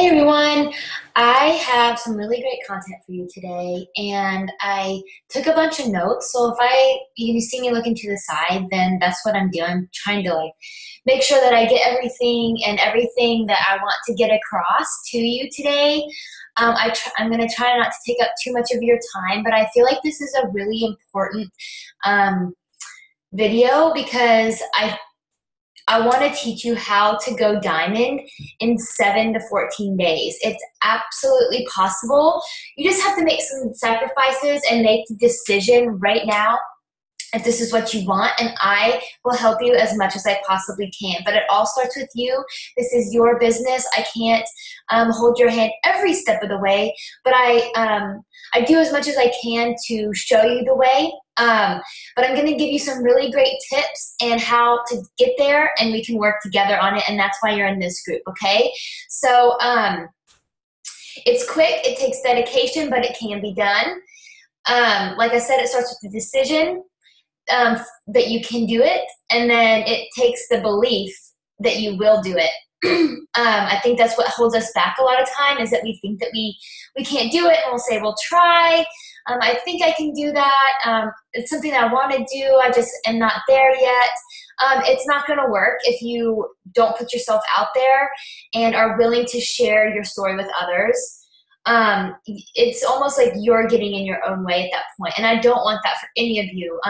Hey everyone, I have some really great content for you today, and I took a bunch of notes. So if you see me looking to the side, then that's what I'm doing. I'm trying to make sure that I get everything that I want to get across to you today. I'm going to try not to take up too much of your time, but I feel like this is a really important um, video because I want to teach you how to go diamond in 7 to 14 days. It's absolutely possible. You just have to make some sacrifices and make the decision right now if this is what you want, and I will help you as much as I possibly can. But it all starts with you. This is your business. I can't hold your hand every step of the way, but I do as much as I can to show you the way. But I'm going to give you some really great tips and how to get there, and we can work together on it, and that's why you're in this group, okay? So it's quick. It takes dedication, but it can be done. Like I said, it starts with the decision that you can do it, and then it takes the belief that you will do it. I think that's what holds us back a lot of time, is that we think that we can't do it, and we'll say, we'll try. I think I can do that. It's something that I want to do. I just am not there yet. It's not going to work if you don't put yourself out there and are willing to share your story with others. It's almost like you're getting in your own way at that point, and I don't want that for any of you.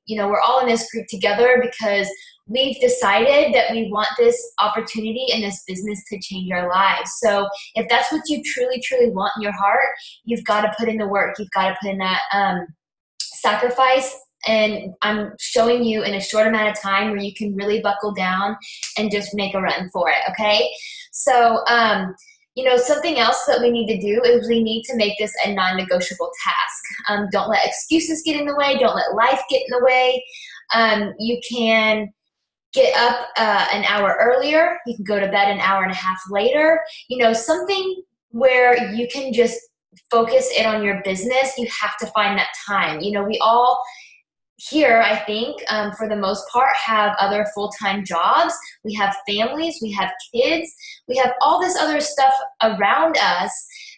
We're all in this group together because we've decided that we want this opportunity and this business to change our lives. So if that's what you truly, truly want in your heart, you've got to put in the work. You've got to put in that sacrifice. And I'm showing you in a short amount of time where you can really buckle down and just make a run for it, okay? So, something else that we need to do is we need to make this a non-negotiable task. Don't let excuses get in the way. Don't let life get in the way. You can get up an hour earlier. You can go to bed an hour and a half later. Something where you can just focus in on your business. You have to find that time. We all here, I think, for the most part, have other full-time jobs. We have families, we have kids, we have all this other stuff around us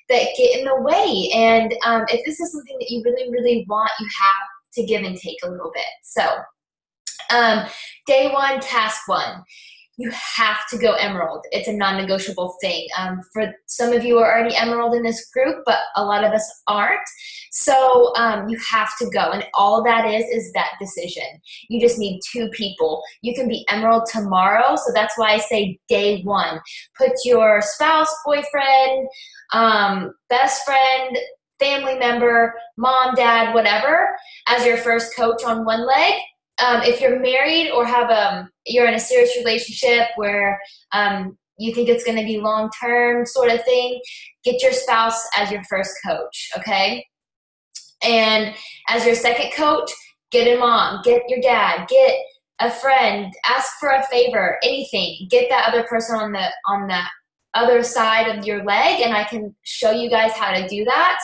that get in the way. And if this is something that you really, really want, you have to give and take a little bit. So day one, task one. You have to go emerald. It's a non-negotiable thing. For some of you are already emerald in this group, but a lot of us aren't. So you have to go, and all that is that decision. You just need 2 people. You can be emerald tomorrow, so that's why I say day one. Put your spouse, boyfriend, best friend, family member, mom, dad, whatever, as your first coach on one leg. If you're married or you're in a serious relationship where you think it's going to be long-term sort of thing, get your spouse as your first coach, okay? And as your second coach, get a mom, get your dad, get a friend, ask for a favor, anything. Get that other person on the other side of your leg, and I can show you guys how to do that.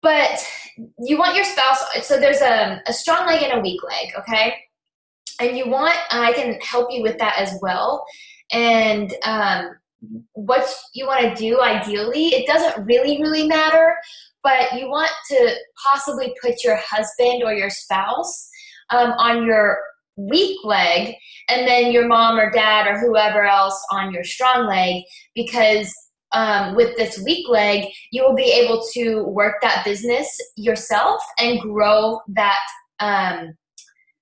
But you want your spouse, so there's a strong leg and a weak leg, okay? And I can help you with that as well. And what you want to do, ideally, it doesn't really, really matter, but you want to possibly put your husband or your spouse on your weak leg, and then your mom or dad or whoever else on your strong leg, because with this weak leg, you will be able to work that business yourself and grow that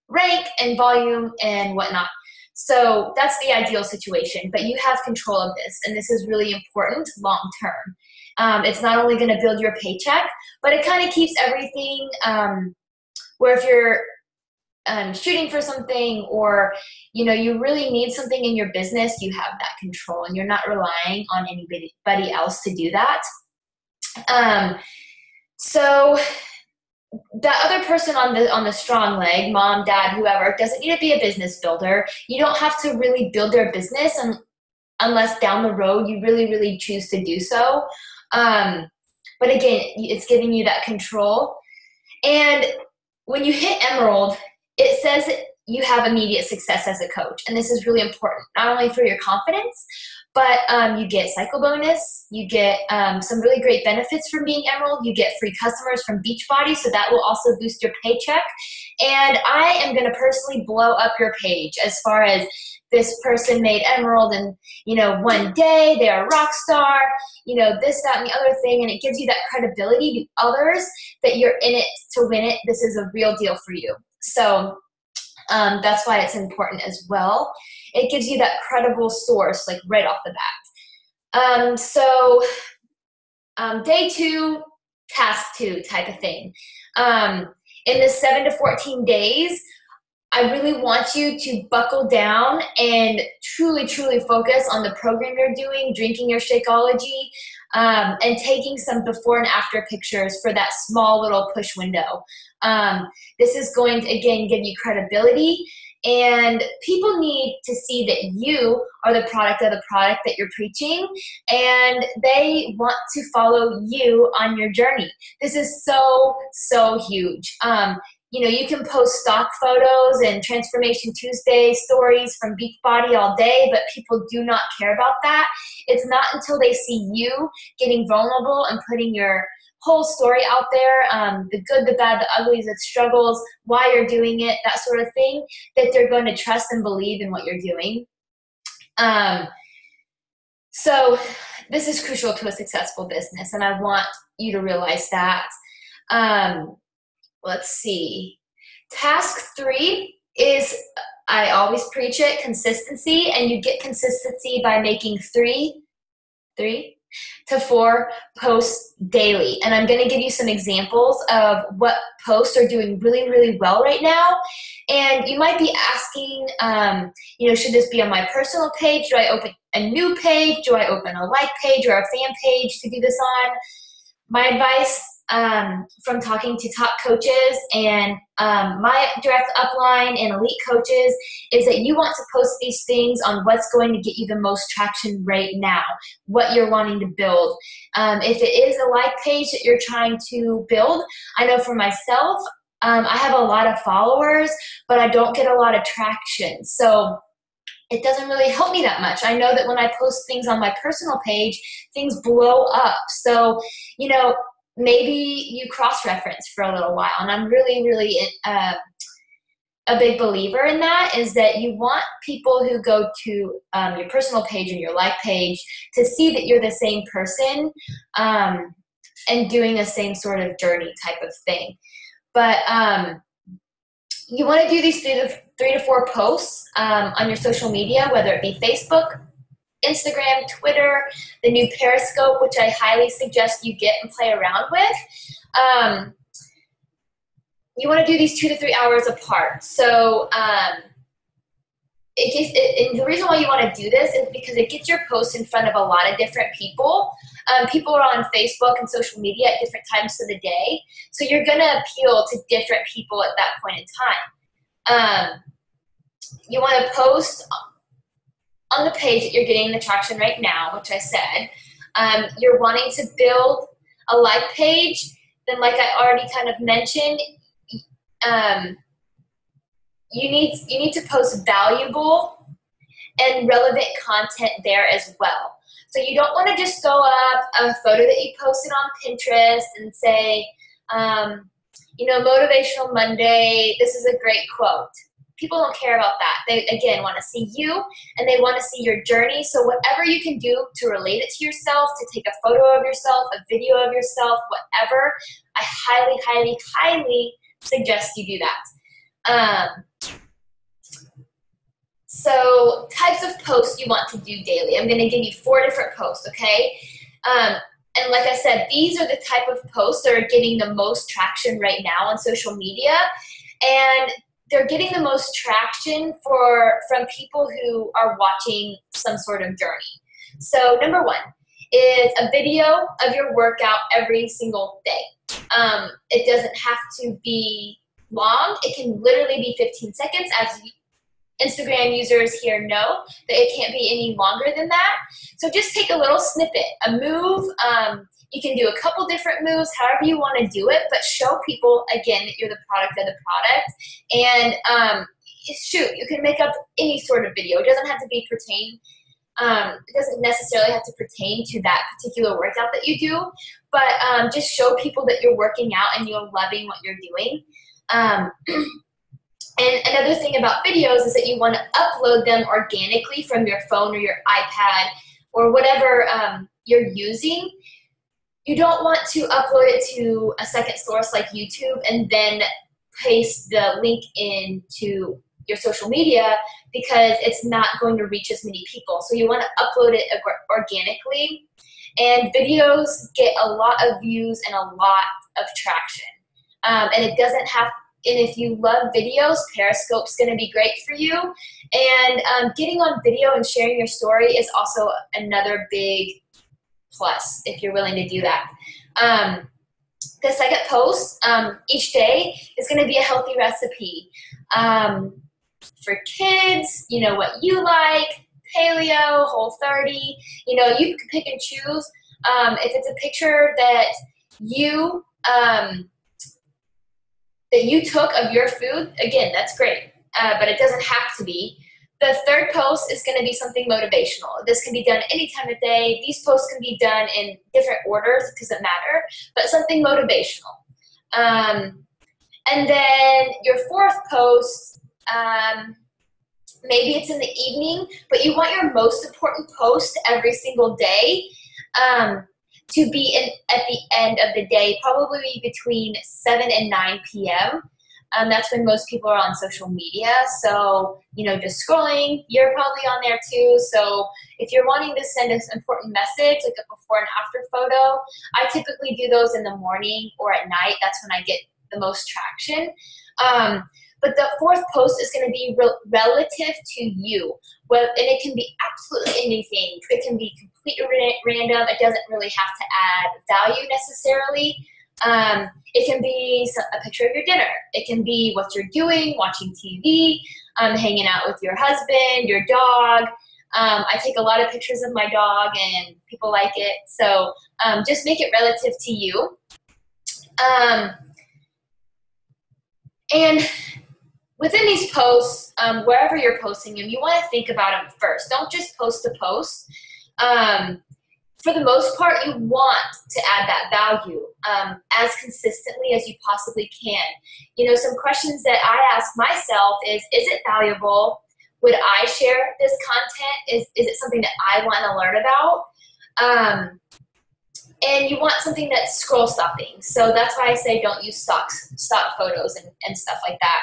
rank and volume and whatnot. So that's the ideal situation, but you have control of this, and this is really important long term. It's not only going to build your paycheck, but it kind of keeps everything where if you're shooting for something, or you really need something in your business, you have that control, and you're not relying on anybody else to do that. So the other person on the strong leg, mom, dad, whoever, doesn't need to be a business builder. You don't have to really build their business unless down the road you really, really choose to do so. But again, it's giving you that control. And when you hit emerald, it says you have immediate success as a coach. And this is really important, not only for your confidence, But you get cycle bonus, you get some really great benefits from being Emerald, you get free customers from Beachbody, so that will also boost your paycheck. And I am going to personally blow up your page as far as this person made Emerald and, you know, one day they're a rock star, you know, this, that, and the other thing. And it gives you that credibility to others that you're in it to win it. This is a real deal for you. So that's why it's important as well. It gives you that credible source, like right off the bat. Day 2, task 2 type of thing. In this 7 to 14 days, I really want you to buckle down and truly, truly focus on the program you're doing, drinking your Shakeology, and taking some before and after pictures for that small little push window. This is going to, again, give you credibility, and people need to see that you are the product of the product that you're preaching, and they want to follow you on your journey. This is so, so huge. You know, you can post stock photos and Transformation Tuesday stories from Beachbody all day, but people do not care about that. It's not until they see you getting vulnerable and putting your whole story out there, the good, the bad, the ugly, the struggles, why you're doing it, that sort of thing, that they're going to trust and believe in what you're doing. So this is crucial to a successful business, and I want you to realize that. Let's see. Task 3 is, I always preach it, consistency, and you get consistency by making 3 to 4 posts daily. And I'm going to give you some examples of what posts are doing really, really well right now. And you might be asking, you know, should this be on my personal page? Do I open a new page? Do I open a like page or a fan page to do this on? My advice from talking to top coaches and my direct upline and elite coaches is that you want to post these things on what's going to get you the most traction right now, what you're wanting to build. If it is a like page that you're trying to build, I know for myself, I have a lot of followers, but I don't get a lot of traction. So it doesn't really help me that much. I know that when I post things on my personal page, things blow up. So, you know, maybe you cross-reference for a little while. And I'm really, really a big believer in that, is that you want people who go to your personal page and your like page to see that you're the same person and doing the same sort of journey type of thing. But you want to do these 3 to 4 posts on your social media, whether it be Facebook, Instagram, Twitter, the new Periscope, which I highly suggest you get and play around with. You want to do these 2 to 3 hours apart. So and the reason why you want to do this is because it gets your post in front of a lot of different people. People are on Facebook and social media at different times of the day. So you're going to appeal to different people at that point in time. You want to post on the page that you're getting the traction right now, which I said. You're wanting to build a like page. Then, like I already kind of mentioned, you need to post valuable and relevant content there as well. So you don't want to just throw up a photo that you posted on Pinterest and say, you know, Motivational Monday, this is a great quote. People don't care about that. They, again, want to see you, and they want to see your journey. So whatever you can do to relate it to yourself, to take a photo of yourself, a video of yourself, whatever, I highly, highly, highly suggest you do that. So types of posts you want to do daily. I'm going to give you 4 different posts, okay? And like I said, these are the type of posts that are getting the most traction right now on social media. And they're getting the most traction from people who are watching some sort of journey. So number 1 is a video of your workout every single day. It doesn't have to be long. It can literally be 15 seconds. As Instagram users here know, that it can't be any longer than that. So just take a little snippet, a move. You can do a couple different moves, however you want to do it, but show people, again, that you're the product of the product. And shoot, you can make up any sort of video. It doesn't have to be pertain It doesn't necessarily have to pertain to that particular workout that you do, but just show people that you're working out and you're loving what you're doing. And another thing about videos is that you want to upload them organically from your phone or your iPad or whatever you're using. You don't want to upload it to a second source like YouTube and then paste the link into your social media, because it's not going to reach as many people. So you want to upload it organically. And videos get a lot of views and a lot of traction. And it doesn't have, and if you love videos, Periscope's going to be great for you. And getting on video and sharing your story is also another big plus if you're willing to do that. The second post each day is going to be a healthy recipe. For kids, you know what you like, paleo, Whole30, you know, you can pick and choose. If it's a picture that you took of your food, again, that's great, but it doesn't have to be. The third post is going to be something motivational. This can be done any time of day. These posts can be done in different orders, it doesn't matter, but something motivational. And then your fourth post, maybe it's in the evening, but you want your most important post every single day to be at the end of the day, probably between 7 and 9 p.m. That's when most people are on social media. So, you know, just scrolling, you're probably on there too. So if you're wanting to send an important message, like a before and after photo, I typically do those in the morning or at night. That's when I get the most traction. But the fourth post is going to be relative to you. Well, and it can be absolutely anything. It can be completely random. It doesn't really have to add value necessarily. It can be a picture of your dinner. It can be what you're doing, watching TV, hanging out with your husband, your dog. I take a lot of pictures of my dog and people like it. So just make it relative to you. And within these posts, wherever you're posting them, you want to think about them first. Don't just post to post. For the most part, you want to add that value as consistently as you possibly can. You know, some questions that I ask myself is it valuable? Would I share this content? Is it something that I want to learn about? And you want something that's scroll stopping. So that's why I say don't use stock photos and stuff like that.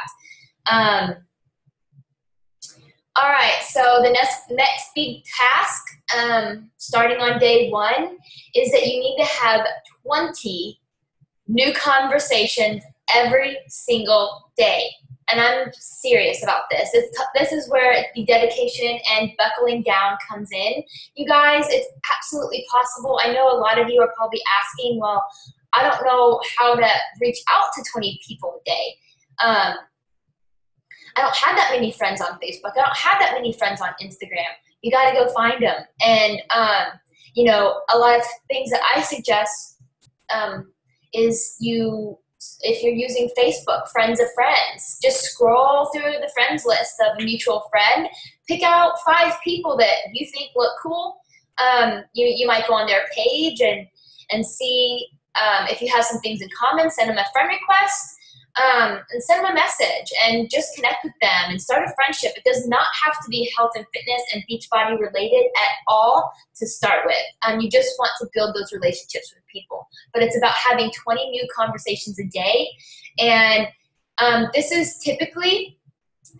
All right, so the next big task, starting on day 1, is that you need to have 20 new conversations every single day. And I'm serious about this. This is where the dedication and buckling down comes in. You guys, it's absolutely possible. I know a lot of you are probably asking, well, I don't know how to reach out to 20 people a day. I don't have that many friends on Facebook. I don't have that many friends on Instagram. You got to go find them. And, you know, a lot of things that I suggest is if you're using Facebook, friends of friends, just scroll through the friends list of a mutual friend, pick out 5 people that you think look cool. You might go on their page and see if you have some things in common, send them a friend request. And send them a message and just connect with them and start a friendship. It does not have to be health and fitness and Beachbody related at all to start with. You just want to build those relationships with people. But it's about having 20 new conversations a day. And this is typically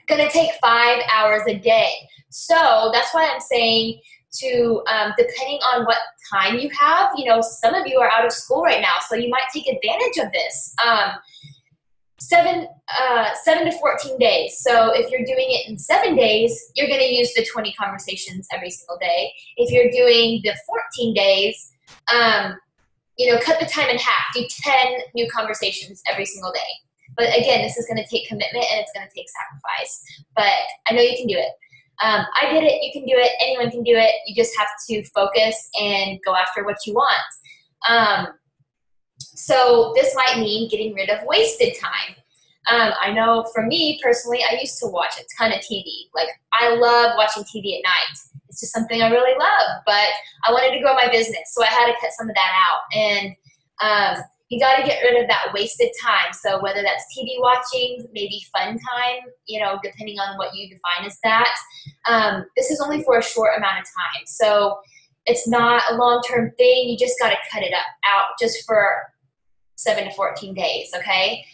going to take 5 hours a day. So that's why I'm saying to, depending on what time you have, you know, some of you are out of school right now, so you might take advantage of this. 7 to 14 days. So if you're doing it in 7 days, you're going to use the 20 conversations every single day. If you're doing the 14 days, you know, cut the time in half. Do 10 new conversations every single day. But again, this is going to take commitment and it's going to take sacrifice. But I know you can do it. I did it. You can do it. Anyone can do it. You just have to focus and go after what you want. So this might mean getting rid of wasted time. I know for me personally, I used to watch a ton of TV. Like, I love watching TV at night. it's just something I really love, but I wanted to grow my business, so I had to cut some of that out. And you got to get rid of that wasted time. So whether that's TV watching, maybe fun time, depending on what you define as that, this is only for a short amount of time. So it's not a long-term thing. You just got to cut it out just for 7 to 14 days, okay?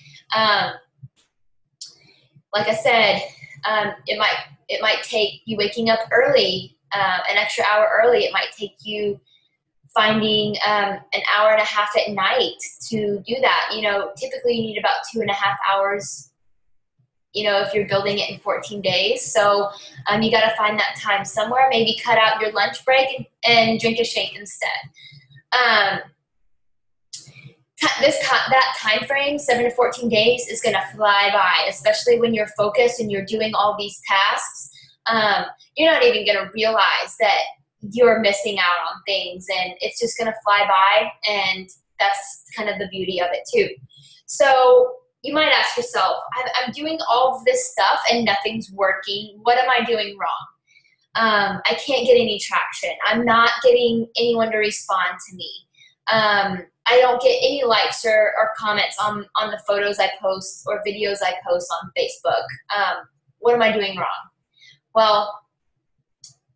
Like I said, it might take you waking up early, an extra hour early. It might take you finding an hour and a half at night to do that. Typically you need about 2.5 hours, if you're building it in 14 days. So you got to find that time somewhere. Maybe cut out your lunch break and drink a shake instead. That time frame, 7 to 14 days, is going to fly by, especially when you're focused and you're doing all these tasks. You're not even going to realize that you're missing out on things, and it's just going to fly by, and that's kind of the beauty of it too. So you might ask yourself, I'm doing all of this stuff and nothing's working. What am I doing wrong? I can't get any traction. I'm not getting anyone to respond to me. I don't get any likes or comments on the photos I post or videos I post on Facebook. What am I doing wrong? Well,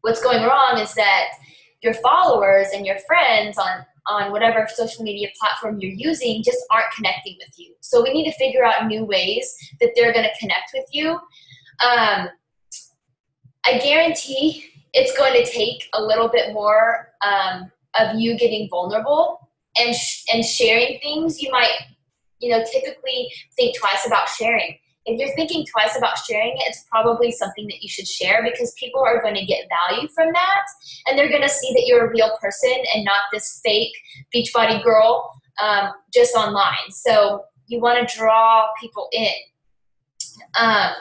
what's going wrong is that your followers and your friends on whatever social media platform you're using just aren't connecting with you. So we need to figure out new ways that they're going to connect with you. I guarantee it's going to take a little bit more of you getting vulnerable and sharing things. You might, typically think twice about sharing. If you're thinking twice about sharing it, it's probably something that you should share, because people are going to get value from that, and they're going to see that you're a real person and not this fake Beachbody girl just online. So you want to draw people in. And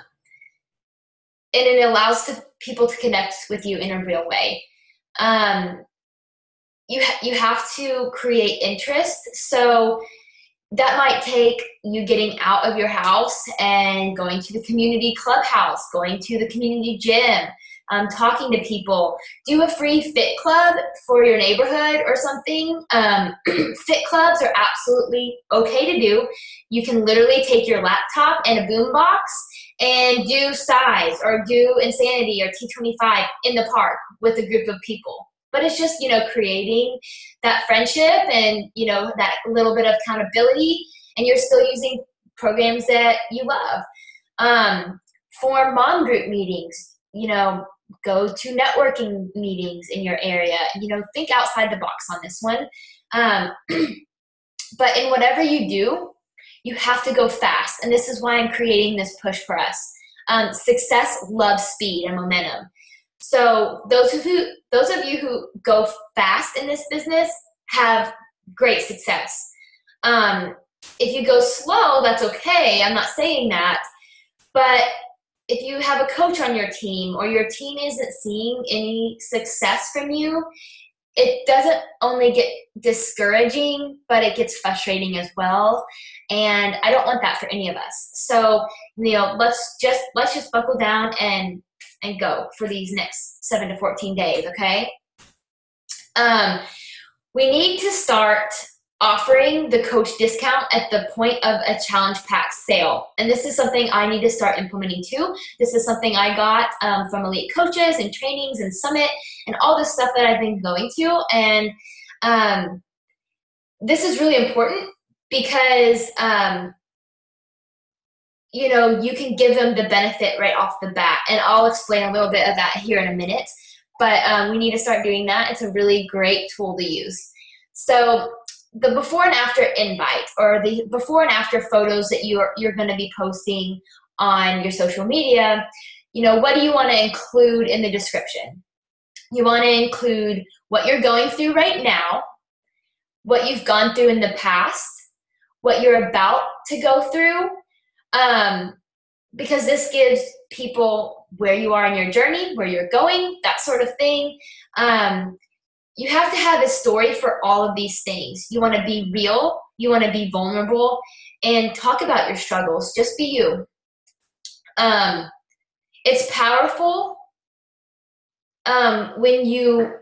it allows people to connect with you in a real way. You have to create interest. So that might take you getting out of your house and going to the community clubhouse, going to the community gym, talking to people. Do a free fit club for your neighborhood or something. Fit clubs are absolutely okay to do. You can literally take your laptop and a boombox and do size or do insanity or T25 in the park with a group of people. But it's just, creating that friendship and, that little bit of accountability, and you're still using programs that you love. For mom group meetings, go to networking meetings in your area. Think outside the box on this one. But in whatever you do, you have to go fast. And this is why I'm creating this push for us. Success loves speed and momentum. So those of you who go fast in this business have great success. If you go slow, that's okay. I'm not saying that. But if you have a coach on your team, or your team isn't seeing any success from you, it doesn't only get discouraging, but it gets frustrating as well. And I don't want that for any of us. So, let's just buckle down and go for these next 7 to 14 days, okay? We need to start offering the coach discount at the point of a challenge pack sale. And this is something I need to start implementing too. This is something I got from elite coaches and trainings and summit and all this stuff that I've been going to. And this is really important because you can give them the benefit right off the bat. And I'll explain a little bit of that here in a minute. But we need to start doing that. It's a really great tool to use. So the before and after invite, or the before and after photos that you're going to be posting on your social media, what do you want to include in the description? You want to include what you're going through right now, what you've gone through in the past, what you're about to go through, because this gives people where you are in your journey, where you're going, that sort of thing. You have to have a story for all of these things. You want to be real, you want to be vulnerable, and talk about your struggles. Just be you. It's powerful when you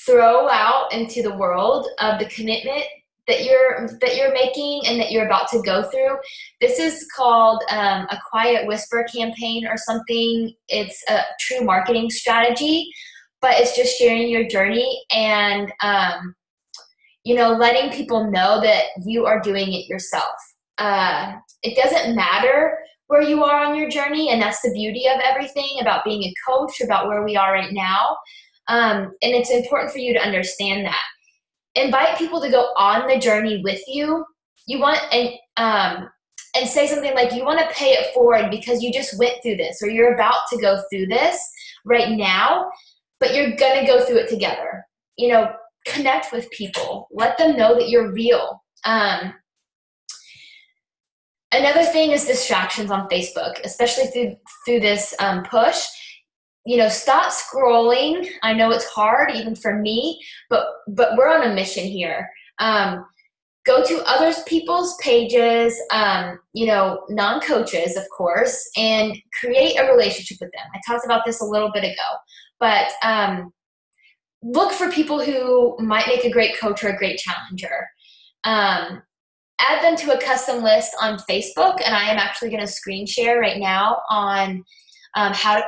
throw out into the world of the commitment that you're making and that you're about to go through. This is called a quiet whisper campaign or something. It's a true marketing strategy, but it's just sharing your journey and letting people know that you are doing it yourself. It doesn't matter where you are on your journey, and that's the beauty of everything about being a coach, about where we are right now. And it's important for you to understand that. Invite people to go on the journey with you. You want and say something like, you want to pay it forward because you just went through this, or you're about to go through this right now, but you're gonna go through it together. Connect with people. Let them know that you're real. Another thing is distractions on Facebook, especially through this push. Stop scrolling. I know it's hard, even for me, but we're on a mission here. Go to other people's pages, non-coaches, of course, and create a relationship with them. I talked about this a little bit ago, but look for people who might make a great coach or a great challenger. Add them to a custom list on Facebook, and I am actually going to screen share right now on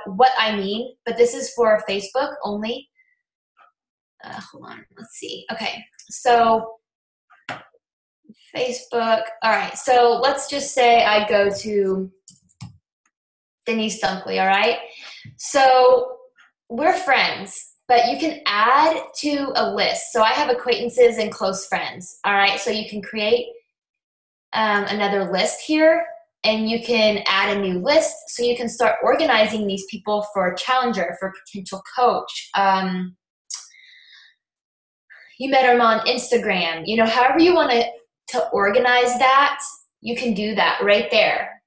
what I mean, but this is for Facebook only. Hold on, let's see. Okay, so Facebook. All right, so let's just say I go to Denise Dunkley. All right, so we're friends, but you can add to a list. So I have acquaintances and close friends. All right, so you can create another list here, and you can add a new list, so you can start organizing these people for a challenger, for a potential coach. You met them on Instagram. However you want to organize that, you can do that right there.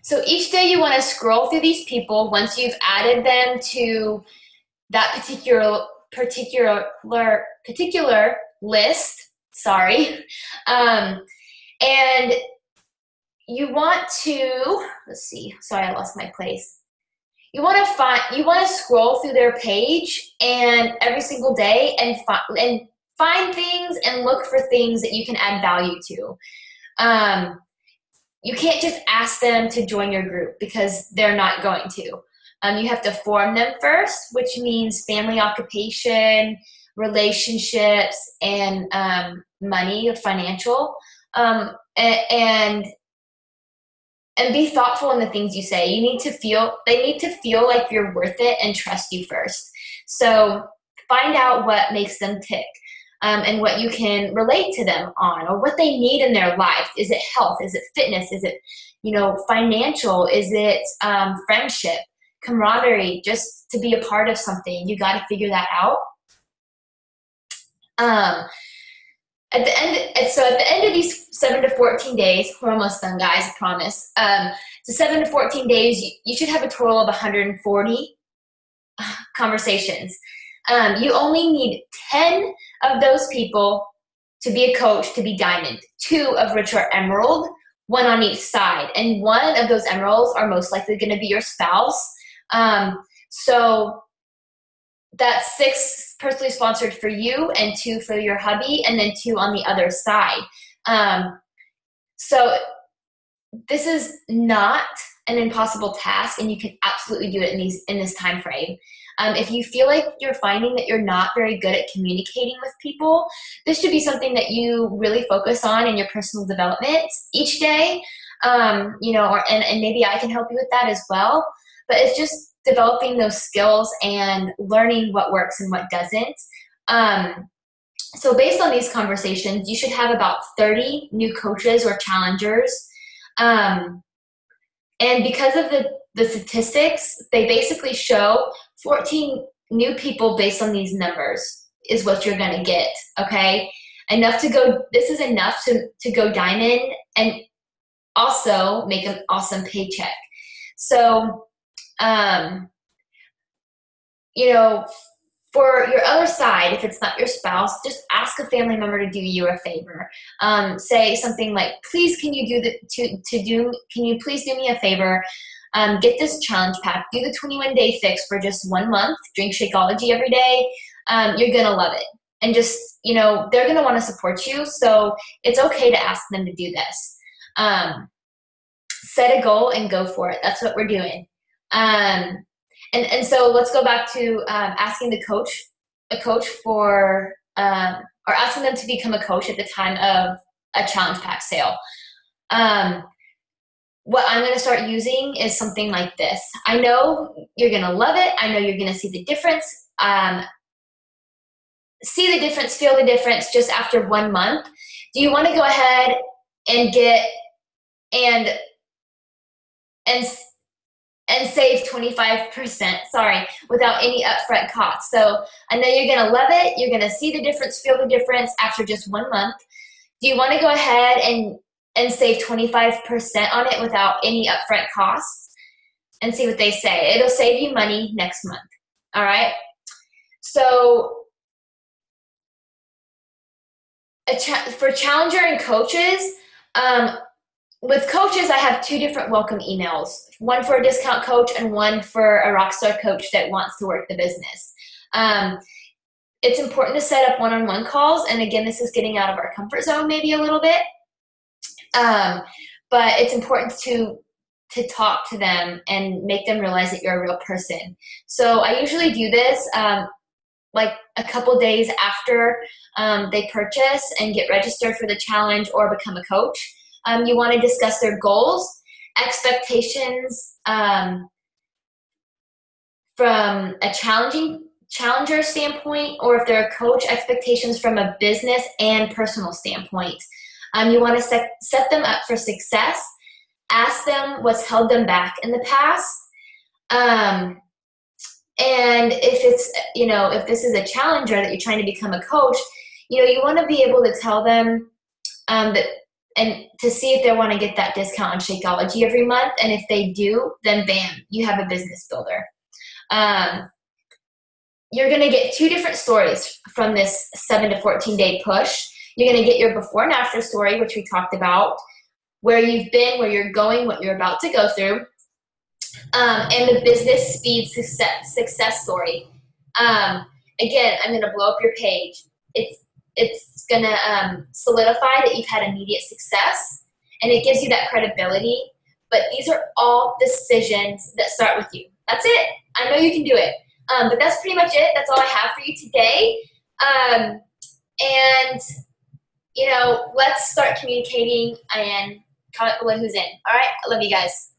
So each day you want to scroll through these people once you've added them to that particular list. Sorry. And you want to, let's see, sorry, I lost my place. You want to scroll through their page and every single day and find things and look for things that you can add value to. You can't just ask them to join your group because they're not going to. You have to form them first, which means family, occupation, relationships, and money or financial. And be thoughtful in the things you say. They need to feel like you're worth it and trust you first. So find out what makes them tick. And what you can relate to them on, or what they need in their life. Is it health? Is it fitness? Is it, financial? Is it friendship, camaraderie, just to be a part of something? You got to figure that out. At the end of these 7 to 14 days, we're almost done, guys, I promise. So 7 to 14 days, you should have a total of 140 conversations. You only need 10 of those people to be a coach, to be diamond, 2 of which are emerald, 1 on each side. And 1 of those emeralds are most likely going to be your spouse. So that's 6 personally sponsored for you and 2 for your hubby, and then 2 on the other side. So this is not an impossible task, and you can absolutely do it in this time frame. If you feel like you're finding that you're not very good at communicating with people, this should be something that you really focus on in your personal development each day. And maybe I can help you with that as well. But it's just developing those skills and learning what works and what doesn't. So based on these conversations, you should have about 30 new coaches or challengers. And because of the statistics, they basically show 14 new people based on these numbers is what you're going to get, okay? This is enough to go diamond and also make an awesome paycheck. So, for your other side, if it's not your spouse, just ask a family member to do you a favor. Say something like, please, can you please do me a favor? Get this challenge pack. Do the 21-day fix for just 1 month. Drink Shakeology every day. You're going to love it. And just, they're going to want to support you. So it's okay to ask them to do this. Set a goal and go for it. That's what we're doing. And so let's go back to asking a coach for, or asking them to become a coach at the time of a challenge pack sale. What I'm going to start using is something like this. I know you're going to love it. I know you're going to see the difference. See the difference, feel the difference just after 1 month. Do you want to go ahead and get and save 25%, without any upfront costs? So I know you're going to love it. You're going to see the difference, feel the difference after just 1 month. Do you want to go ahead and save 25% on it without any upfront costs? And see what they say. It'll save you money next month. All right. So for Challenger and coaches, with coaches, I have 2 different welcome emails, one for a discount coach and one for a rockstar coach that wants to work the business. It's important to set up one-on-one calls. And again, this is getting out of our comfort zone maybe a little bit. But it's important to talk to them and make them realize that you're a real person. So I usually do this like a couple days after they purchase and get registered for the challenge or become a coach. You want to discuss their goals, expectations from a challenger standpoint, or if they're a coach, expectations from a business and personal standpoint. You want to set them up for success. Ask them what's held them back in the past. And if it's, if this is a challenger that you're trying to become a coach, you want to be able to tell them that, and to see if they want to get that discount on Shakeology every month. And if they do, then bam, you have a business builder. You're going to get 2 different stories from this 7 to 14 day push. You're going to get your before and after story, which we talked about, where you've been, where you're going, what you're about to go through. And the business speed success story. Again, I'm going to blow up your page. It's going to solidify that you've had immediate success, and it gives you that credibility. But these are all decisions that start with you. That's it. I know you can do it. But that's pretty much it. That's all I have for you today. And, let's start communicating and comment below who's in. All right. I love you guys.